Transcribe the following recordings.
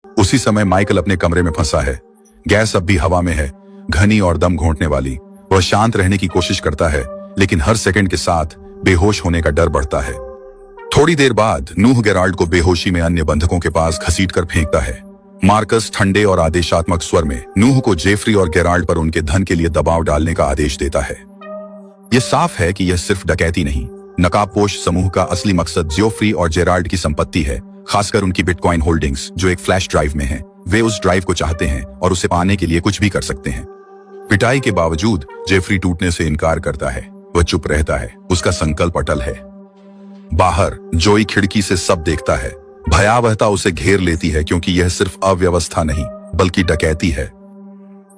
उसी समय माइकल अपने कमरे में फंसा है। गैस अब भी हवा में है, घनी और दम घोंटने वाली। वह शांत रहने की कोशिश करता है, लेकिन हर सेकंड के साथ बेहोश होने का डर बढ़ता है। थोड़ी देर बाद नूह गेराल्ड को बेहोशी में अन्य बंधकों के पास घसीटकर फेंकता है। मार्कस ठंडे और आदेशात्मक स्वर में नूह को जेफरी और गेराल्ड पर उनके धन के लिए दबाव डालने का आदेश देता है। यह साफ है कि यह सिर्फ डकैती नहीं, नकाबपोश समूह का असली मकसद जेफरी और जेराल्ड की संपत्ति है, खासकर उनकी बिटकॉइन होल्डिंग्स जो एक फ्लैश ड्राइव में है। वे उस ड्राइव को चाहते हैं और उसे पाने के लिए कुछ भी कर सकते हैं। पिटाई के बावजूद जेफरी टूटने से इनकार करता है। वह चुप रहता है, उसका संकल्प अटल है। बाहर जोई खिड़की से सब देखता है। भयावहता उसे घेर लेती है, क्योंकि यह सिर्फ अव्यवस्था नहीं बल्कि डकैती है।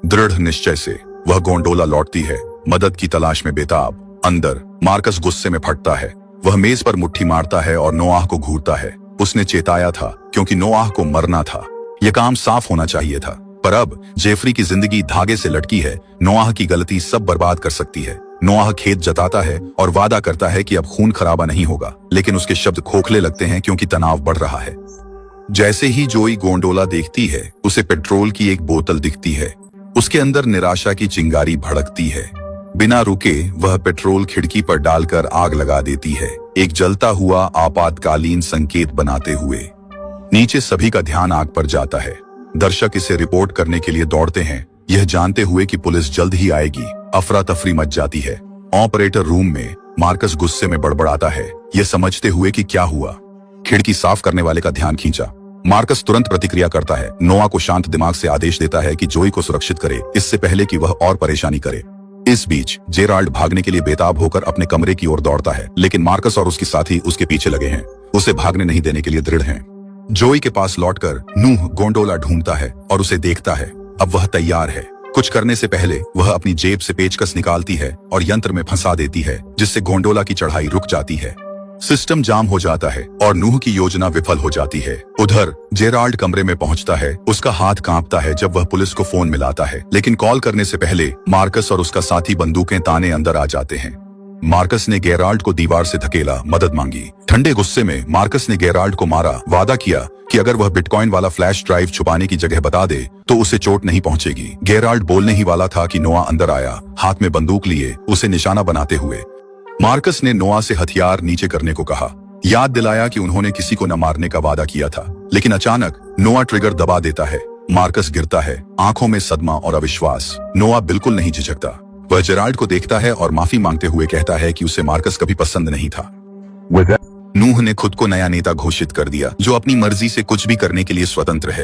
दृढ़ निश्चय से वह गोंडोला लौटती है, मदद की तलाश में बेताब। अंदर मार्कस गुस्से में फटता है। वह मेज पर मुट्ठी मारता है और नोआह को घूरता है। उसने चेताया था, क्योंकि नोआह को मरना था। यह काम साफ होना चाहिए था, पर अब जेफरी की जिंदगी धागे से लटकी है। नोआह की गलती सब बर्बाद कर सकती है। नोआह खेद जताता है और वादा करता है कि अब खून खराबा नहीं होगा, लेकिन उसके शब्द खोखले लगते हैं क्योंकि तनाव बढ़ रहा है। जैसे ही जोई गोंडोला देखती है, उसे पेट्रोल की एक बोतल दिखती है। उसके अंदर निराशा की चिंगारी भड़कती है। बिना रुके वह पेट्रोल खिड़की पर डालकर आग लगा देती है, एक जलता हुआ आपातकालीन संकेत बनाते हुए। नीचे सभी का ध्यान आग पर जाता है। दर्शक इसे रिपोर्ट करने के लिए दौड़ते हैं, यह जानते हुए कि पुलिस जल्द ही आएगी। अफरा तफरी मच जाती है। ऑपरेटर रूम में मार्कस गुस्से में बड़बड़ाता है, यह समझते हुए कि क्या हुआ। खिड़की साफ करने वाले का ध्यान खींचा। मार्कस तुरंत प्रतिक्रिया करता है। नोआ को शांत दिमाग से आदेश देता है कि जोई को सुरक्षित करे, इससे पहले कि वह और परेशानी करे। इस बीच जेराल्ड भागने के लिए बेताब होकर अपने कमरे की ओर दौड़ता है, लेकिन मार्कस और उसके साथी उसके पीछे लगे हैं, उसे भागने नहीं देने के लिए दृढ़ हैं। जोई के पास लौटकर नूह गोंडोला ढूंढता है और उसे देखता है। अब वह तैयार है। कुछ करने से पहले वह अपनी जेब से पेचकस निकालती है और यंत्र में फंसा देती है, जिससे गोंडोला की चढ़ाई रुक जाती है। सिस्टम जाम हो जाता है और नूह की योजना विफल हो जाती है। उधर जेराल्ड कमरे में पहुंचता है। उसका हाथ कांपता है जब वह पुलिस को फोन मिलाता है, लेकिन कॉल करने से पहले मार्कस और उसका साथी बंदूकें ताने अंदर आ जाते हैं। मार्कस ने गेराल्ड को दीवार से धकेला, मदद मांगी। ठंडे गुस्से में मार्कस ने गेराल्ड को मारा, वादा किया कि अगर वह बिटकॉइन वाला फ्लैश ड्राइव छुपाने की जगह बता दे तो उसे चोट नहीं पहुंचेगी। गेराल्ड बोलने ही वाला था कि नोआ अंदर आया, हाथ में बंदूक लिए, उसे निशाना बनाते हुए। मार्कस ने नोआ से हथियार नीचे करने को कहा, याद दिलाया कि उन्होंने किसी को न मारने का वादा किया था, लेकिन अचानक नोआ ट्रिगर दबा देता है। मार्कस गिरता है, आंखों में सदमा और अविश्वास। नोआ बिल्कुल नहीं झिझकता। वह जेराल्ड को देखता है और माफी मांगते हुए कहता है कि उसे मार्कस कभी पसंद नहीं था। नूह ने खुद को नया नेता घोषित कर दिया, जो अपनी मर्जी से कुछ भी करने के लिए स्वतंत्र है।